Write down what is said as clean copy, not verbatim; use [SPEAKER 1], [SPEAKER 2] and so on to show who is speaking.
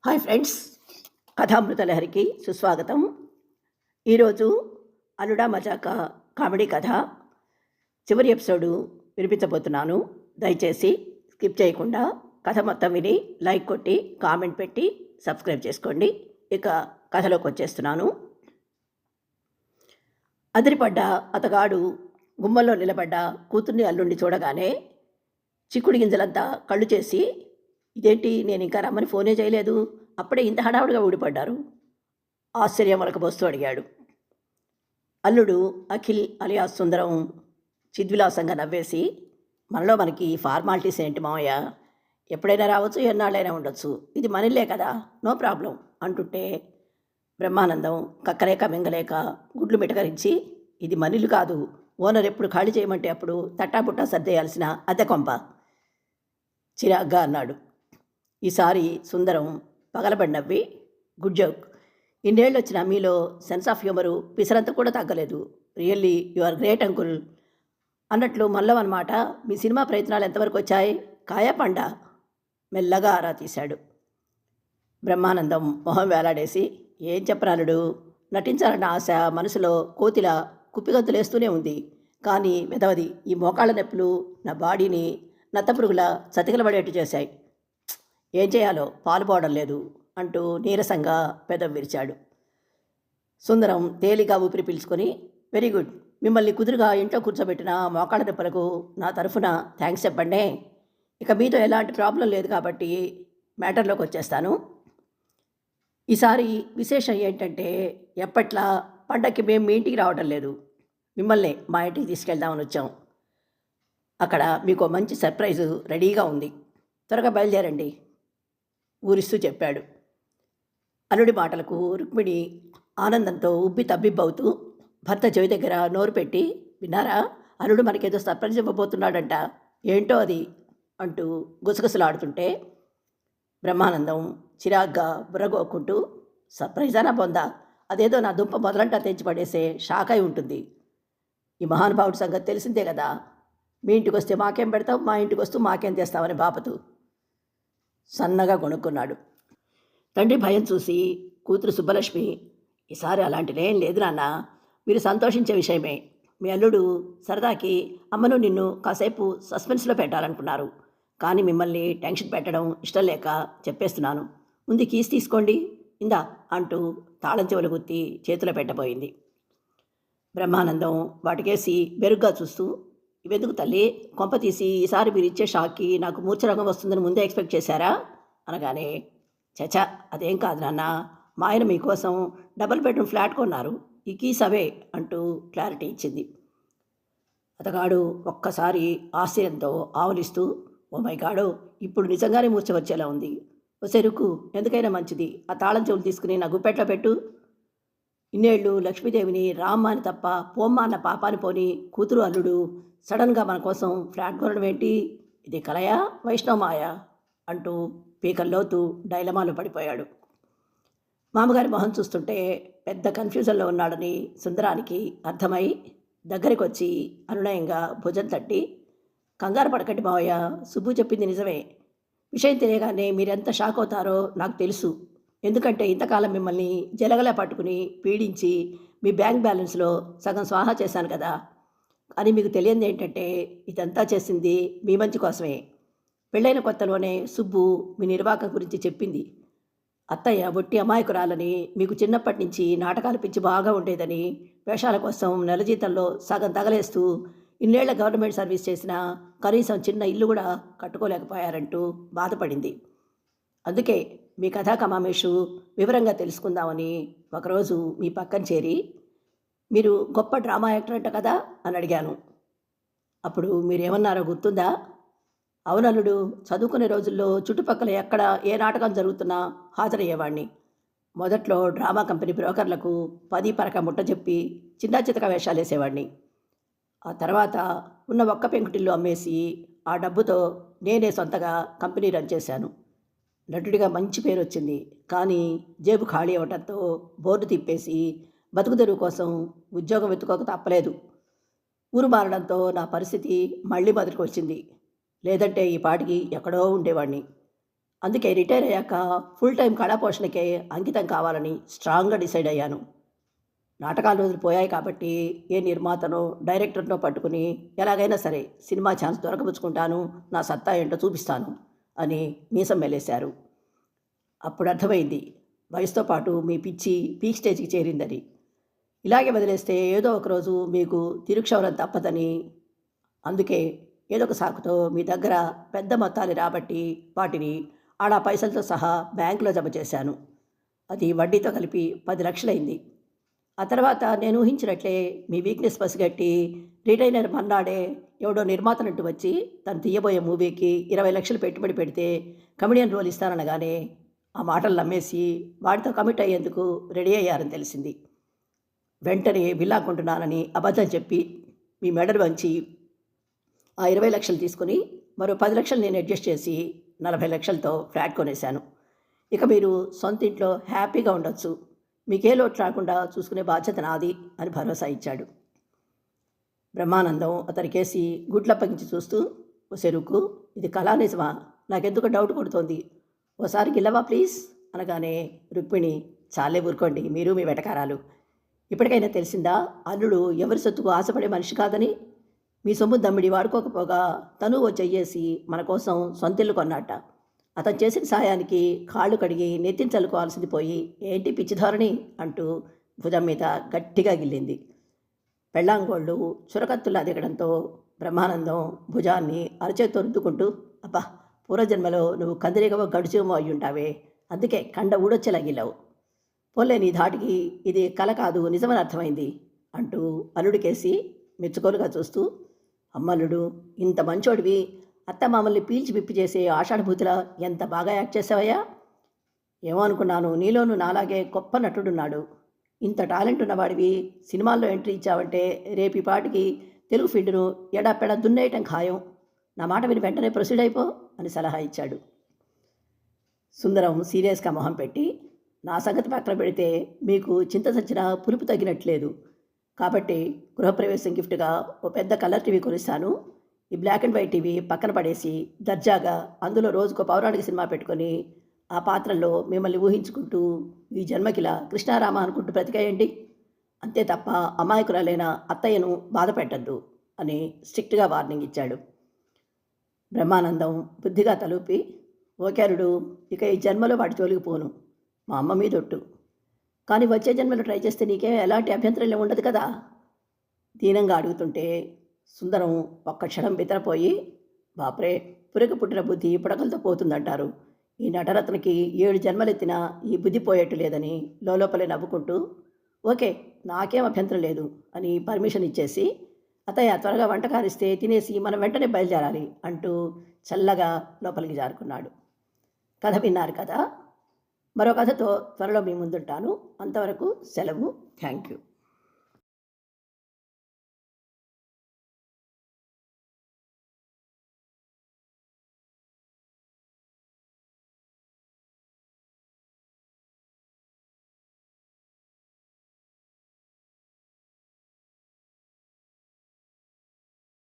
[SPEAKER 1] Hi friends, కథామృత లహరికి సుస్వాగతం. ఈరోజు అలుడా మజాకా comedy కథ చివరి ఎపిసోడు వినిపించబోతున్నాను. దయచేసి స్కిప్ చేయకుండా కథ మొత్తం విని లైక్ కొట్టి కామెంట్ పెట్టి సబ్స్క్రైబ్ చేసుకోండి. ఇక కథలోకి వచ్చేస్తున్నాను. అదిరిపడ్డ అతగాడు గుమ్మల్లో నిలబడ్డ కూతుర్ని అల్లుండి చూడగానే చిక్కుడు గింజలంతా కళ్ళు చేసి, ఇదేంటి నేను ఇంకా రమ్మని ఫోనే చేయలేదు, అప్పుడే ఇంత హడావుడిగా ఊడిపడ్డారు, ఆశ్చర్యం వలకబోస్తూ అడిగాడు. అల్లుడు అఖిల్ అలియా సుందరం చిద్విలాసంగా నవ్వేసి, మనలో మనకి ఫార్మాలిటీస్ ఏంటి మావయ్య, ఎప్పుడైనా రావచ్చు, ఎన్నాళ్ళైనా ఉండొచ్చు, ఇది మనలే కదా, నో ప్రాబ్లం అంటుంటే బ్రహ్మానందం కక్కలేక మింగలేక గుడ్లు మిటకరించి, ఇది మనిలు కాదు, ఓనర్ ఎప్పుడు ఖాళీ చేయమంటే అప్పుడు తట్టాపుట్టా సర్దేయాల్సిన అద్దె కొంప చిరాగ్గా అన్నాడు. ఈసారి సుందరం పగలబడి నవ్వి, గుడ్ జోక్, ఇన్నేళ్ళు వచ్చిన మీలో సెన్స్ ఆఫ్ హ్యూమరు పిసరంత కూడా తగ్గలేదు, really you are great uncle అన్నట్లు మల్లవ అన్నమాట. మీ సినిమా ప్రయత్నాలు ఎంతవరకు వచ్చాయి, కాయా పండా మెల్లగా ఆరా తీశాడు. బ్రహ్మానందం మొహం వేలాడేసి, ఏం చెప్పరాలుడు, నటించాలన్న ఆశ మనసులో కోతిలా కుప్పిగంతులేస్తూనే ఉంది, కానీ వెదవది ఈ మోకాళ్ళ నొప్పులు నా బాడీని నత్తపురుగులా చతికిలబడేట్టు చేశాయి, ఏం చేయాలో పాలుపోవడం లేదు అంటూ నీరసంగా పెదవి విరిచాడు. సుందరం తేలిగా ఊపిరి పీల్చుకొని, వెరీ గుడ్, మిమ్మల్ని కుదురుగా ఇంట్లో కూర్చోబెట్టిన మోకాళ్ళ నొప్పులకు నా తరఫున థ్యాంక్స్ చెప్పండి. ఇక మీతో ఎలాంటి ప్రాబ్లం లేదు కాబట్టి మ్యాటర్లోకి వచ్చేస్తాను. ఈసారి విశేషం ఏంటంటే, ఎప్పట్లా పండక్కి మేము మీ ఇంటికి రావడం లేదు, మిమ్మల్ని మా ఇంటికి తీసుకెళ్దామని వచ్చాం. అక్కడ మీకు మంచి సర్ప్రైజు రెడీగా ఉంది, త్వరగా బయలుదేరండి ఊరిస్తూ చెప్పాడు. అల్లుడి మాటలకు రుక్మిణి ఆనందంతో ఉబ్బి తబ్బిబ్బవుతూ భర్త చెవి దగ్గర నోరు పెట్టి, విన్నారా, అల్లుడు మనకేదో సర్ప్రైజ్ ఇవ్వబోతున్నాడంట, ఏంటో అది అంటూ గుసగుసలాడుతుంటే బ్రహ్మానందం చిరాగ్గా బుర్రగోక్కుంటూ, సర్ప్రైజానా పొందా, అదేదో నా దుంప మొదలంటా తెంచి పడేసే షాక్ అయి ఉంటుంది, ఈ మహానుభావుడి సంగతి తెలిసిందే కదా, మీ ఇంటికి వస్తే మాకేం పెడతావు, మా ఇంటికి వస్తూ మాకేం తెస్తావని బాపతు సన్నగా కొనుక్కున్నాడు. తండ్రి భయం చూసి కూతురు సుబ్బలక్ష్మి, ఈసారి అలాంటిదేం లేదు నాన్న, మీరు సంతోషించే విషయమే, మీ అల్లుడు సరదాకి అమ్మను నిన్ను కాసేపు సస్పెన్స్లో పెట్టాలనుకున్నారు, కానీ మిమ్మల్ని టెన్షన్ పెట్టడం ఇష్టం లేక చెప్పేస్తున్నాను, ముందు కీస్ తీసుకోండి ఇందా అంటూ తాళం చెవులు గుత్తి చేతిలో పెట్టబోయింది. బ్రహ్మానందం వాటికేసి బెరుగ్గా చూస్తూ, ఇవెందుకు తల్లి, కొంప తీసి ఈసారి మీరు ఇచ్చే షాక్కి నాకు మూర్ఛరోగం వస్తుందని ముందే ఎక్స్పెక్ట్ చేశారా అనగానే, చచా అదేం కాదు నాన్న, మా ఆయన మీకోసం డబుల్ బెడ్రూమ్ ఫ్లాట్ కొన్నారు, ఈ కీస్ అవే అంటూ క్లారిటీ ఇచ్చింది. అతగాడు ఒక్కసారి ఆశ్చర్యంతో ఆవలిస్తూ, ఓ మై గాడు, ఇప్పుడు నిజంగానే మూర్ఛ వచ్చేలా ఉంది, ఓ చెరుకు ఎందుకైనా మంచిది ఆ తాళం చెవులు తీసుకుని నా గుప్పెట్లో పెట్టు, ఇన్నేళ్ళు లక్ష్మీదేవిని రామ్మ అని తప్ప పోమ్మ అన్న పాపాని పోని కూతురు అల్లుడు సడన్గా మన కోసం ఫ్లాట్ కొనడం ఏంటి, ఇది కలయా వైష్ణవమాయా అంటూ పీకల్లోతూ డైలమాలో పడిపోయాడు. మామగారి మొహం చూస్తుంటే పెద్ద కన్ఫ్యూజన్లో ఉన్నాడని సుందరానికి అర్థమై దగ్గరికి వచ్చి అనునయంగా భుజం తట్టి, కంగారు పడకండి మావయ్య, సుబ్బు చెప్పింది నిజమే, విషయం తెలియగానే మీరెంత షాక్ అవుతారో నాకు తెలుసు, ఎందుకంటే ఇంతకాలం మిమ్మల్ని జలగలా పట్టుకుని పీడించి మీ బ్యాంక్ బ్యాలెన్స్లో సగం స్వాహా చేశాను కదా, కానీ మీకు తెలియంది ఏంటంటే ఇదంతా చేసింది మీ మంచి కోసమే. పెళ్ళైన కొత్తలోనే సుబ్బు మీ నిర్వాహకం గురించి చెప్పింది, అత్తయ్య ఒట్టి అమాయకురాలని, మీకు చిన్నప్పటి నుంచి నాటకాలు పిచ్చి బాగా ఉండేదని, వేషాల కోసం నెల జీతంలో సగం తగలేస్తూ ఇన్నేళ్ల గవర్నమెంట్ సర్వీస్ చేసినా కనీసం చిన్న ఇల్లు కూడా కట్టుకోలేకపోయారంటూ బాధపడింది. అందుకే మీ కథా కమామేషు వివరంగా తెలుసుకుందామని ఒకరోజు మీ పక్కన చేరి, మీరు గొప్ప డ్రామా యాక్టర్ అంట కదా అని అడిగాను. అప్పుడు మీరేమన్నారో గుర్తుందా? అవునల్లుడు, చదువుకునే రోజుల్లో చుట్టుపక్కల ఎక్కడ ఏ నాటకం జరుగుతున్నా హాజరయ్యేవాడిని. మొదట్లో డ్రామా కంపెనీ బ్రోకర్లకు 10 పరక ముట్ట చెప్పి చిన్న చితక వేషాలు వేసేవాడిని. ఆ తర్వాత ఉన్న ఒక్క పెంకుటిల్లు అమ్మేసి ఆ డబ్బుతో నేనే సొంతగా కంపెనీ రన్ చేశాను. నటుడిగా మంచి పేరు వచ్చింది, కానీ జేబు ఖాళీ అవ్వడంతో బోర్డు తిప్పేసి బతుకు తెరువు కోసం ఉద్యోగం వెతుకోక తప్పలేదు. ఊరు మారడంతో నా పరిస్థితి మళ్ళీ మొదటికి వచ్చింది, లేదంటే ఈ పాటికి ఎక్కడో ఉండేవాడిని. అందుకే రిటైర్ అయ్యాక ఫుల్ టైం కళాపోషణకే అంకితం కావాలని స్ట్రాంగ్గా డిసైడ్ అయ్యాను. నాటకాల రోజులు పోయాయి కాబట్టి ఏ నిర్మాతనో డైరెక్టర్నో పట్టుకుని ఎలాగైనా సరే సినిమా ఛాన్స్ దొరకపుచ్చుకుంటాను, నా సత్తా ఏంటో చూపిస్తాను అని మీసం మెలేశారు. అప్పుడు అర్థమైంది వయసుతో పాటు మీ పిచ్చి పీక్ స్టేజ్కి చేరిందని. ఇలాగే వదిలేస్తే ఏదో ఒకరోజు మీకు తిరుక్షవరం తప్పదని. అందుకే ఏదో ఒక సాకుతో మీ దగ్గర పెద్ద మొత్తాలు రాబట్టి వాటిని ఆడా పైసలతో సహా బ్యాంకులో జమ చేశాను. అది వడ్డీతో కలిపి 10 లక్షలైంది. ఆ తర్వాత నేను ఊహించినట్లే మీ వీక్నెస్ పసిగట్టి రిటైనర్ మన్నాడే ఎవడో నిర్మాతనంటూ వచ్చి తను తీయబోయే మూవీకి 20 లక్షలు పెట్టుబడి పెడితే కమెడియన్ రోల్ ఇస్తాననగానే ఆ మాటలు నమ్మేసి వాడితో కమిట్ అయ్యేందుకు రెడీ అయ్యారని తెలిసింది. వెంటనే విల్లాకుంటున్నానని అబద్ధం చెప్పి మీ మెడలు వంచి ఆ 20 లక్షలు తీసుకుని మరో 10 లక్షలు నేను అడ్జస్ట్ చేసి 40 లక్షలతో ఫ్లాట్ కొనేశాను. ఇక మీరు సొంత ఇంట్లో హ్యాపీగా ఉండొచ్చు, మీకే లోటు రాకుండా చూసుకునే బాధ్యత నాది అని భరోసా ఇచ్చాడు. బ్రహ్మానందం అతనికేసి గుడ్లప్పగించి చూస్తూ, ఓ చెరుకు ఇది కళా నిజమా, నాకెందుకు డౌట్ కొడుతోంది, ఓసారి గిల్లవా ప్లీజ్ అనగానే రుక్మిణి, చాలే ఊరుకోండి మీరు మీ వెటకారాలు, ఇప్పటికైనా తెలిసిందా అల్లుడు ఎవరి సొత్తుకు ఆశపడే మనిషి కాదని. మీ సొమ్ము దమ్మిడి వాడుకోకపోగా తను ఓ చెయ్యేసి మన కోసం సొంతిల్లు కొన్నట్ట. అతను చేసిన సాయానికి కాళ్ళు కడిగి నెత్తిని చల్లుకోవాల్సింది పోయి ఏంటి పిచ్చిధోరణి అంటూ భుజం మీద గట్టిగా గిల్లింది. పెళ్ళాంగోళ్ళు చురకత్తులా దిగడంతో బ్రహ్మానందం భుజాన్ని అరచేత్తో రుద్దుకుంటూ, అబ్బా పూర్వజన్మలో నువ్వు కందిరిగవో గడుచేమో అయ్యుంటావే, అందుకే కండ ఊడొచ్చేలా గిల్లావు, పోలే నీ ధాటికి ఇది కల కాదు నిజమని అర్థమైంది అంటూ అల్లుడికేసి మెచ్చుకోలుగా చూస్తూ, అమ్మల్లుడు ఇంత మంచోడివి, అత్త మామల్ని పీల్చి పిప్పి చేసే ఆషాఢభూతిలా ఎంత బాగా యాక్ట్ చేసావయ్యా, ఏమో అనుకున్నాను నీలోనూ నాలాగే గొప్ప నటుడున్నాడు, ఇంత టాలెంట్ ఉన్నవాడివి సినిమాల్లో ఎంట్రీ ఇచ్చావంటే రేపు పాటికి తెలుగు ఫీల్డ్ను ఎడాపెడా దున్నేయటం ఖాయం, నా మాట విని వెంటనే ప్రొసీడ్ అయిపో అని సలహా ఇచ్చాడు. సుందరం సీరియస్గా మొహం పెట్టి, నా సంగతి పక్కన పెడితే మీకు చింత చచ్చిన పులుపు తగ్గినట్లేదు, కాబట్టి గృహప్రవేశం గిఫ్ట్గా ఓ పెద్ద కలర్ టీవీ కొనిస్తాను, ఈ బ్లాక్ అండ్ వైట్ టీవీ పక్కన పడేసి దర్జాగా అందులో రోజుకో పౌరాణిక సినిమా పెట్టుకొని ఆ పాత్రల్లో మిమ్మల్ని ఊహించుకుంటూ ఈ జన్మకిలా కృష్ణారామ అనుకుంటూ బ్రతికేయండి, అంతే తప్ప అమాయకురాలైన అత్తయ్యను బాధ పెట్టద్దు అని స్ట్రిక్ట్గా వార్నింగ్ ఇచ్చాడు. బ్రహ్మానందం బుద్ధిగా తలూపి, ఓకేరుడు ఇక ఈ జన్మలో వాటి జోలికి పోను, మా అమ్మ మీదొట్టు, కానీ వచ్చే జన్మలో ట్రై చేస్తే నీకే ఎలాంటి అభ్యంతరం ఉండదు కదా దీనంగా అడుగుతుంటే సుందరం ఒక్క క్షణం బితరపోయి, బాప్రే పురికి పుట్టిన బుద్ధి పుడకలతో పోతుందంటారు, ఈ నటరత్నకి 7 జన్మలెత్తినా ఈ బుద్ధి పోయేట్టు లేదని లోపలే నవ్వుకుంటూ, ఓకే నాకేం అభ్యంతరం లేదు అని పర్మిషన్ ఇచ్చేసి, అత్తయ్య త్వరగా వంట కారిస్తే తినేసి మనం వెంటనే బయలుదేరాలి అంటూ చల్లగా లోపలికి జారుకున్నాడు. కథ విన్నారు కదా, మరో కథతో త్వరలో మీ ముందుంటాను. అంతవరకు సెలవు. Thank you.